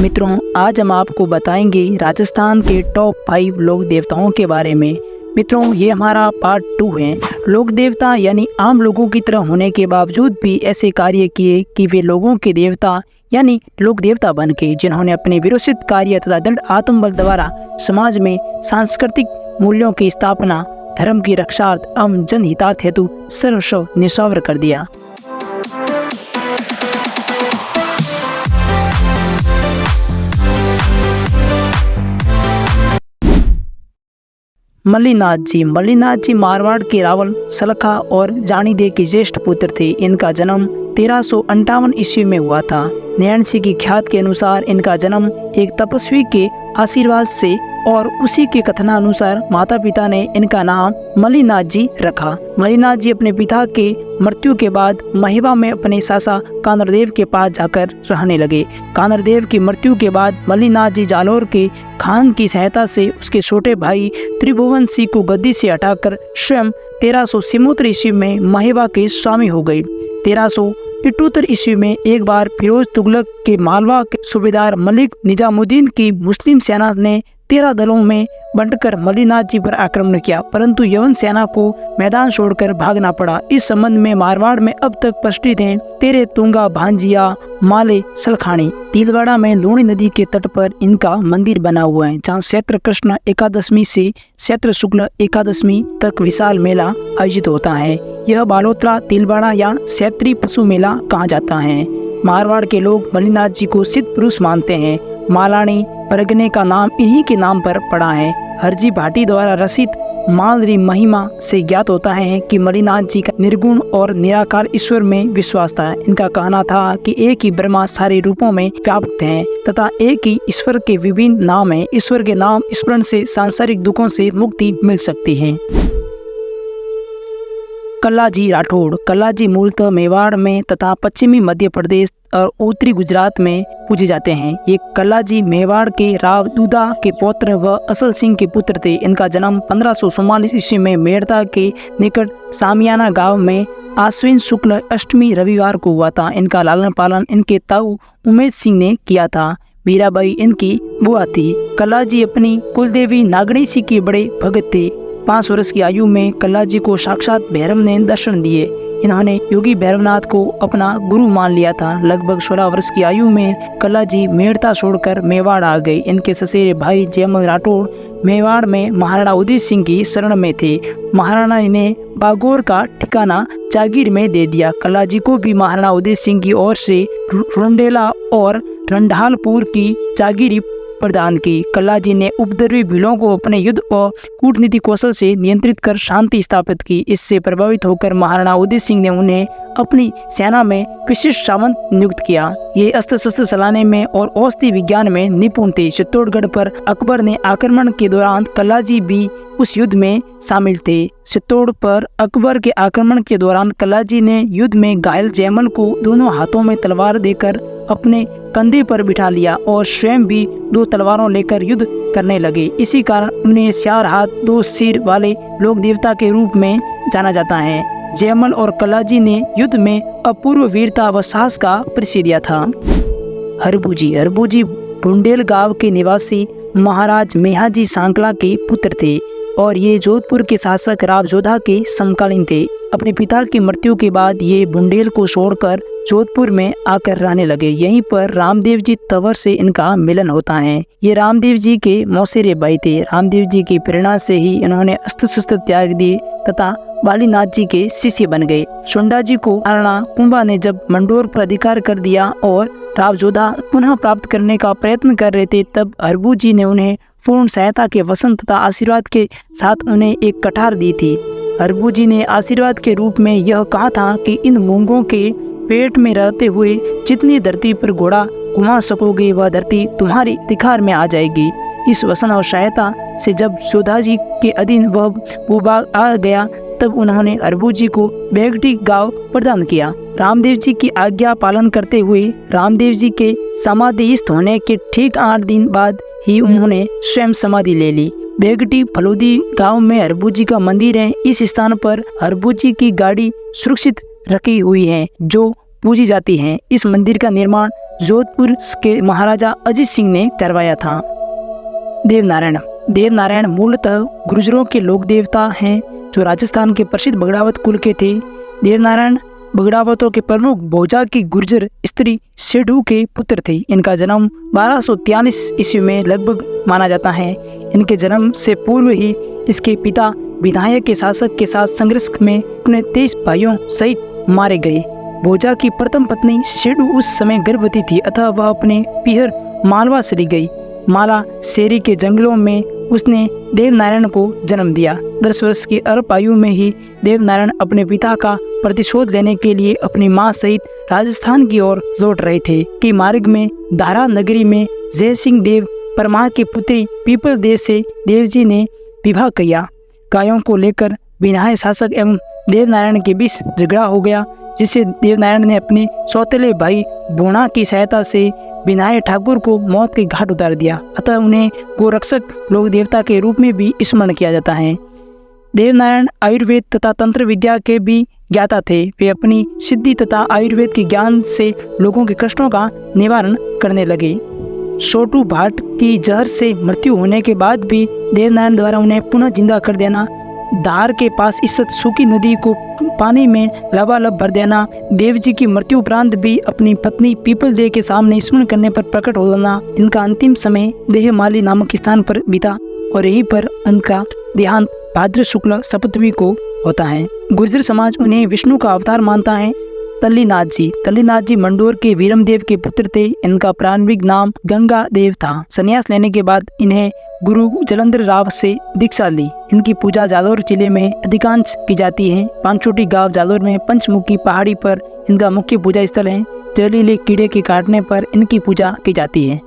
मित्रों, आज हम आपको बताएंगे राजस्थान के टॉप 5 लोक देवताओं के बारे में। मित्रों, ये हमारा पार्ट 2 है। लोक देवता यानी आम लोगों की तरह होने के बावजूद भी ऐसे कार्य किए कि वे लोगों के देवता यानी लोक देवता बन गए, जिन्होंने अपने विरोचित कार्य तथा दृढ़ आत्मबल द्वारा समाज में सांस्कृतिक मूल्यों की स्थापना, धर्म की रक्षार्थ एवं जनहितार्थ हेतु सर्वस्व निछावर कर दिया। मल्लीनाथ जी मारवाड़ के रावल, सलखा और जानीदे के ज्येष्ठ पुत्र थे। इनका जन्म 1358 ईस्वी में हुआ था। नैन सिंह की ख्यात के अनुसार इनका जन्म एक तपस्वी के आशीर्वाद से और उसी के कथनानुसार माता पिता ने इनका नाम मल्लीनाथ जी रखा। मल्लीनाथ जी अपने पिता के मृत्यु के बाद महिवा में अपने सासा कानरदेव के पास जाकर रहने लगे। कानरदेव की मृत्यु के बाद मल्लीनाथ जी जालोर के खान की सहायता से उसके छोटे भाई त्रिभुवन सिंह को गद्दी से हटाकर स्वयं 1377 ईस्वी में महिवा के स्वामी हो गए। 1378 ईस्वी में एक बार फिरोज तुगलक के मालवा के सूबेदार मलिक निजामुद्दीन की मुस्लिम सेना ने 13 दलों में बंटकर मल्लीनाथ जी पर आक्रमण किया, परंतु यवन सेना को मैदान छोड़कर भागना पड़ा। इस संबंध में मारवाड़ में अब तक प्रचलित हैं तेरे तुंगा भांजिया माले सलखानी। तिलवाड़ा में लूणी नदी के तट पर इनका मंदिर बना हुआ है, जहाँ चैत्र कृष्ण एकादशमी से चैत्र शुक्ल एकादशमी तक विशाल मेला आयोजित होता है। यह बालोतरा तिलवाड़ा या क्षेत्रीय पशु मेला कहा जाता है। मारवाड़ के लोग मल्लीनाथ जी को सिद्ध पुरुष मानते हैं। मालानी परगने का नाम इन्हीं के नाम पर पड़ा है। हरजी भाटी द्वारा रचित मालरी महिमा से ज्ञात होता है कि मल्लीनाथ जी का निर्गुण और निराकार ईश्वर में विश्वास था। इनका कहना था कि एक ही ब्रह्मा सारे रूपों में व्याप्त है तथा एक ही ईश्वर के विभिन्न नाम है। ईश्वर के नाम स्मरण से सांसारिक दुखों से मुक्ति मिल सकती है। कल्लाजी राठौड़। कल्लाजी मूलतः मेवाड़ में तथा पश्चिमी मध्य प्रदेश और उत्तरी गुजरात में पूजे जाते हैं। ये कल्लाजी मेवाड़ के राव दूधा के पौत्र व असल सिंह के पुत्र थे। इनका जन्म 1544 ईस्वी में मेड़ता के निकट सामियाना गांव में आश्विन शुक्ल अष्टमी रविवार को हुआ था। इनका लालन पालन इनके ताऊ उमेद सिंह ने किया था। मीराबाई इनकी बुआ थी। कल्लाजी अपनी कुलदेवी नागणी सिंह के बड़े भगत थे। 5 वर्ष की आयु में कल्लाजी को साक्षात भैरव ने दर्शन दिए। इन्होंने योगी भैरवनाथ को अपना गुरु मान लिया था। लगभग 16 वर्ष की आयु में कल्लाजी मेड़ता छोड़कर मेवाड़ आ गए। इनके ससुरे भाई जयमल राठौड़ मेवाड़ में महाराणा उदय सिंह की शरण में थे। महाराणा ने बागौर का ठिकाना जागीर में दे दिया। कल्लाजी को भी महाराणा उदय सिंह की ओर से रुंडेला और रंढालपुर की जागीरी प्रदान की। कल्लाजी ने उपद्रवी भीलों को अपने युद्ध और कूटनीति कौशल से नियंत्रित कर शांति स्थापित की। इससे प्रभावित होकर महाराणा उदय सिंह ने उन्हें अपनी सेना में विशिष्ट सामंत नियुक्त किया। ये अस्त्र शस्त्र चलाने में और औषधि विज्ञान में निपुण थे। चित्तौड़गढ़ पर अकबर ने आक्रमण के दौरान कल्लाजी भी उस युद्ध में शामिल थे। चित्तौड़ पर अकबर के आक्रमण के दौरान कल्लाजी ने युद्ध में घायल जयमल को दोनों हाथों में तलवार देकर अपने कंधे पर बिठा लिया और स्वयं भी 2 तलवारों लेकर युद्ध करने लगे। इसी कारण उन्हें 4 हाथ 2 सिर वाले लोक देवता के रूप में जाना जाता है। जयमल और कल्लाजी ने युद्ध में अपूर्व वीरता व साहस का परिचय दिया था। हरबूजी बुंडेल गांव के निवासी महाराज मेहाजी सांकला के पुत्र थे और ये जोधपुर के शासक राव जोधा के समकालीन थे। अपने पिता की मृत्यु के बाद ये बुंडेल को छोड़कर जोधपुर में आकर रहने लगे। यहीं पर रामदेव जी तंवर से इनका मिलन होता है। ये रामदेव जी के मौसेरे भाई थे। रामदेव जी की प्रेरणा से ही इन्होंने अस्त्र शस्त्र त्याग दिए तथा बालीनाथ जी के शिष्य बन गए। चुंडा जी को महाराणा कुंभा ने जब मंडोर पर अधिकार कर दिया और राव जोधा पुनः प्राप्त करने का प्रयत्न कर रहे थे, तब हरबू जी ने उन्हें पूर्ण सहायता के वचन तथा आशीर्वाद के साथ उन्हें एक कठार दी थी। हरबू जी ने आशीर्वाद के रूप में यह कहा था कि इन मूंगों के पेट में रहते हुए जितनी धरती पर घोड़ा घुमा सकोगे वह धरती तुम्हारी अधिकार में आ जाएगी। इस वचन और सहायता से जब जोधा जी के अधीन वह भूभाग आ गया, तब उन्होंने हरबू जी को बेगटी गांव प्रदान किया। रामदेव जी की आज्ञा पालन करते हुए रामदेव जी के समाधिस्थ होने के ठीक 8 दिन बाद ही उन्होंने स्वयं समाधि ले ली। बेगटी फलोदी गांव में हरबू जी का मंदिर है। इस स्थान पर हरबू जी की गाड़ी सुरक्षित रखी हुई है जो पूजी जाती है। इस मंदिर का निर्माण जोधपुर के महाराजा अजीत सिंह ने करवाया था। देवनारायण मूलतः गुर्जरों के लोक देवता हैं जो राजस्थान के प्रसिद्ध बगड़ावत कुल के थे। देवनारायण बगड़ावतों के प्रमुख भोजा की गुर्जर स्त्री शेडू के पुत्र थे। इनका जन्म 1243 ईस्वी में लगभग माना जाता है। इनके जन्म से पूर्व ही इसके पिता विधायक के शासक के साथ संघर्ष में अपने 23 भाइयों सहित मारे गए। भोजा की प्रथम पत्नी शेडू उस समय गर्भवती थी, अतः वह अपने पीहर मालवा चली गई। माला शेरी के जंगलों में उसने देवनारायण को जन्म दिया। 10 वर्ष की अल्प आयु में ही देवनारायण अपने पिता का प्रतिशोध लेने के लिए अपनी मां सहित राजस्थान की ओर लौट रहे थे कि मार्ग में दारा नगरी में जय सिंह देव परमार के पुत्री पीपल देव से देवजी ने विवाह किया। गायों को लेकर विनायक शासक एवं देवनारायण के बीच झगड़ा हो गया, जिससे देवनारायण ने अपने सौतेले भाई बोना की सहायता से विनायक ठाकुर को मौत के घाट उतार दिया। अतः उन्हें गोरक्षक लोक देवता के रूप में भी स्मरण किया जाता है। देवनारायण आयुर्वेद तथा तंत्र विद्या के भी ज्ञाता थे। वे अपनी सिद्धि तथा आयुर्वेद के ज्ञान से लोगों के कष्टों का निवारण करने लगे। छोटू भाट की जहर से मृत्यु होने के बाद भी देवनारायण द्वारा उन्हें पुनः जिंदा कर देना, धार के पास स्थित सूखी नदी को पानी में लबालब भर देना, देव जी की मृत्यु उपरांत भी अपनी पत्नी पीपल देव के सामने स्मरण करने पर प्रकट हो जाना, इनका अंतिम समय देहमाली नामक स्थान पर बीता और यहीं पर उनका देहांत भाद्र शुक्ल सप्तमी को होता है। गुर्जर समाज उन्हें विष्णु का अवतार मानता है। तल्लीनाथ जी मंडोर के वीरमदेव के पुत्र थे। इनका प्रारंभिक नाम गंगा देव था। संन्यास लेने के बाद इन्हें गुरु जलंधर राव से दीक्षा ली। इनकी पूजा जालौर जिले में अधिकांश की जाती है। पांचोटी गांव जालौर में पंचमुखी पहाड़ी पर इनका मुख्य पूजा स्थल है। जहरीले कीड़े के काटने पर इनकी पूजा की जाती है।